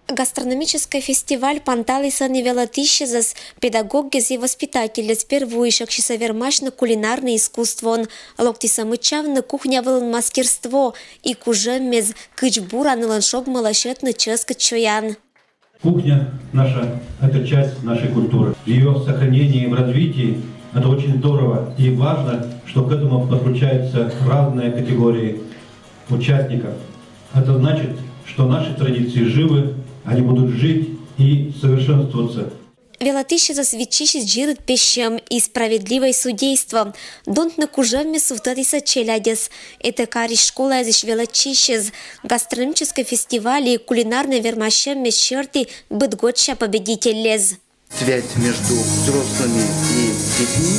Гастрономический фестиваль панталиса невелатищезас педагогез и воспитателес первуишек часовермашно кулинарное искусство. Локтиса мычавны кухня вылын мастерство и кужеммез кычбура нылын шогмала шетны ческат чоян. Кухня наша – это часть нашей культуры. В ее сохранении и в развитии это очень здорово и важно, что к этому подключаются разные категории участников. Это значит, что наши традиции живы, они будут жить и совершенствоваться. Велатищезас вичищес джирит пещем и справедливое судейство. Донт на кужемме суфтатиса челядес. Это кариш школа из велатищез. Гастрономический фестиваль и кулинарный вермащем черты бытготча победитель лез. Связь между взрослыми и детьми,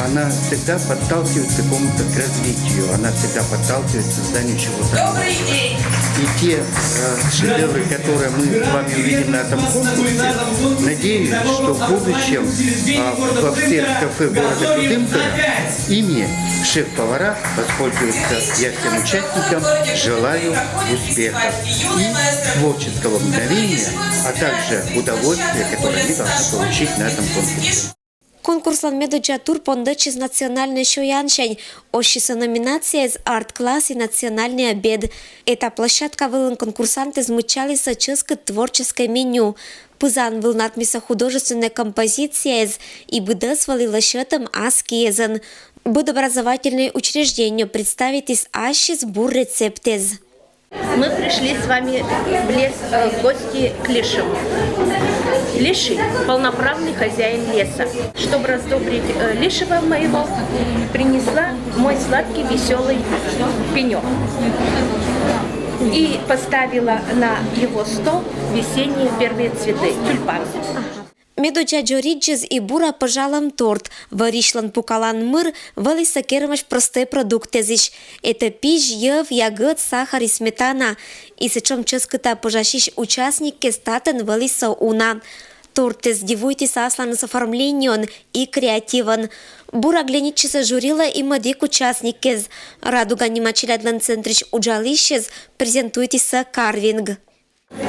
она всегда подталкивает к какому-то развитию, она всегда подталкивает к созданию чего-то нового. И те шедевры, которые мы с вами увидим на этом конкурсе, надеюсь, что в будущем во всех кафе города Кудымкара ими шеф-повара воспользуются. Я всем участникам желаю успеха и творческого мгновения, а также удовольствия, которое они должны получить на этом конкурсе. Конкурслан медоджатур пондачез национальный шояншень, ощиса номинация из арт-класс и национальный обед. Эта площадка вылын конкурсанты змычалиса ческое творческое меню. Пызан был надмиса художественная композиция и быда свалила счетом аскиезен. Буд образовательное учреждение представить из ащис бур рецептез. Мы пришли с вами в лес в гости к Лешему. Леший – полноправный хозяин леса. Чтобы раздобрить Лешего моего, принесла мой сладкий веселый пенек и поставила на его стол весенние первые цветы – тюльпаны. Медоджа джориджез и бура пожалам торт, варишлан пукалан мыр, валиса кермаш простые продукты зиш. Это пищ, ев, ягод, сахар и сметана. И сечом ческата пожащищ участники статен валиса уна. Тортез дивуйтесь аслан с оформлением и креативен. Бура гленичеса журила и мадик участникез. Радуга немачилядлан центрич уджалищез, презентуйтесь карвинг.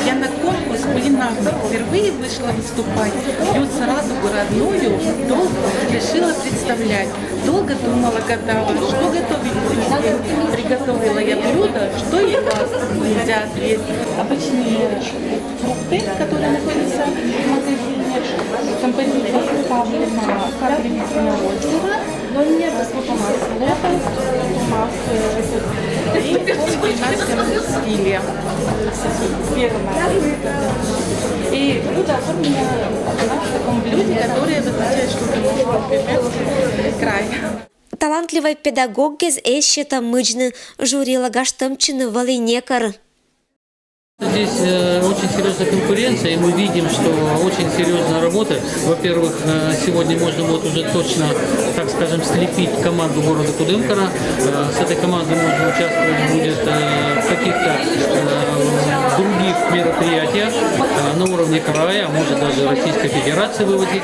Я на конкурс кулинарный впервые вышла выступать. Бьется радугу родную, долго решила представлять. Долго думала, гадала, что готовить будете. Приготовила я блюдо, что едят, нельзя ответить. Обычные фрукты, которые находятся в магазине. Композиция составлена как примитивное озеро, но не без лотос, и в кулинарском стиле. И блюдо оформлено в таком блюде, которое обозначает, что это может край. Талантливый педагог из эщета мыджны журила гаштамчины волынекар. Здесь очень серьезная конкуренция, и мы видим, что очень серьезная работа. Во-первых, сегодня можно будет уже точно, так скажем, слепить команду города Кудымкара. С этой командой можно участвовать будет в каких-то других мероприятиях на уровне края, а может даже Российской Федерации выводить.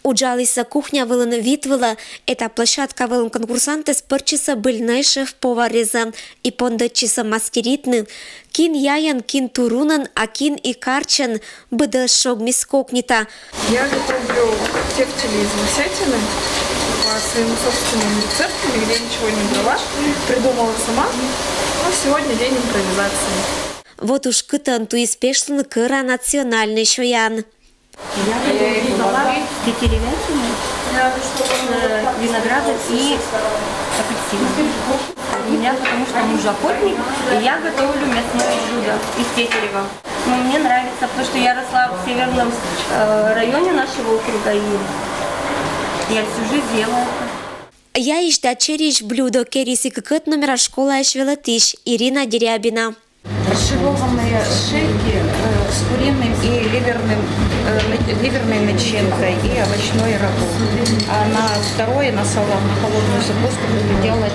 Уджалиса кухня вылын витвела, эта площадка вылын конкурсанты спорчиса быльнай шеф-повареза и пондачиса мастеритны. Кин яян, кин турунан, а кин и карчан быда шогми скокнита. Я готовлю тефтели из лосятины по своим собственным рецептам, где ничего не брала, придумала сама. Но сегодня день импровизации. Вот уж кытан туиспешлен кыра национальный шоян. Я готовлю салат тетеревятины, винограда и апельсина. У меня, потому что муж охотник, и я готовлю мясное блюдо из тетерева. Но мне нравится, потому что я росла в северном районе нашего округа, и я всю жизнь делала. Я ищ дочерищ блюдо кериси кыкыт номера школа Велатищ Ирина Дерябина. Фаршированные шейки с куриным и ливерной начинкой и овощной рагу. А на второе, на салат, на холодную закуску буду делать,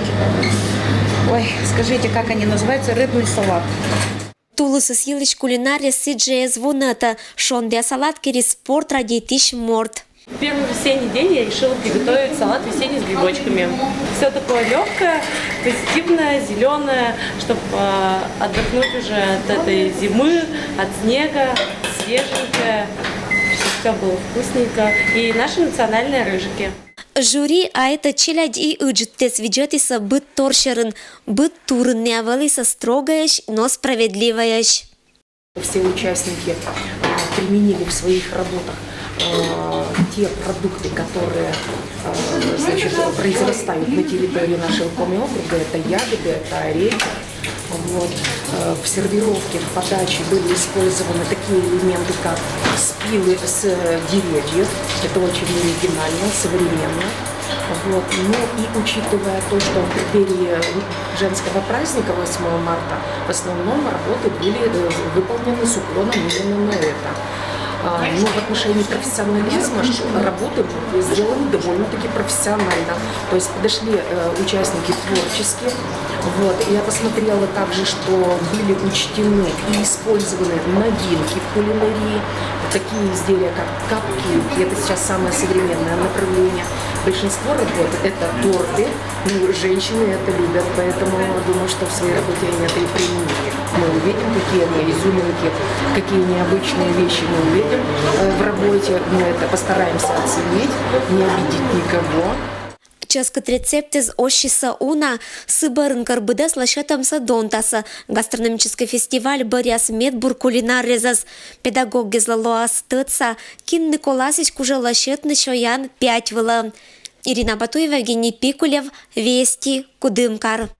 скажите, как они называются, рыбный салат. Тулусы съелич кулинария сиджея звоната, шон для салат керис спорт ради тиш морт. Первый весенний день я решила приготовить салат весенний с грибочками. Все такое легкое, позитивное, зеленое, чтобы отдохнуть уже от этой зимы, от снега, свеженькое, все было вкусненько. И наши национальные рыжики. Жюри айта челяди ыджиттес виджетиса быт торшерын, быт турын нявалиса строгаяш, но справедливаяш. Все участники применили в своих работах те продукты, которые значит, произрастают на территории нашего округа. Это ягоды, это орехи. Вот. В сервировке, в подаче были использованы такие элементы, как спилы с деревьев. Это очень оригинально, современно. Вот. Ну и учитывая то, что в преддверии женского праздника 8 марта в основном работы были выполнены с уклоном именно на это. Но в отношении профессионализма работы сделаны довольно-таки профессионально. То есть подошли участники творчески. Вот. Я посмотрела также, что были учтены и использованы новинки в кулинарии. Такие изделия, как капкейки, это сейчас самое современное направление. Большинство работ это торты. Ну, женщины это любят, поэтому думаю, что в своей работе они это и применили. Мы увидим, какие они изюминки, какие необычные вещи мы увидим в работе. Мы это постараемся оценить, не обидеть никого. Ческат рецептез ощиса уна сыбарын карбыдас лашатамса донтаса гастрономический фестиваль баряс медбур кулинар резас педагог гезлалоас тыца кин Николасич кужа лашетны шоян 5 выла. Ирина Батуева, Евгений Пикулев, Вести, Кудымкар.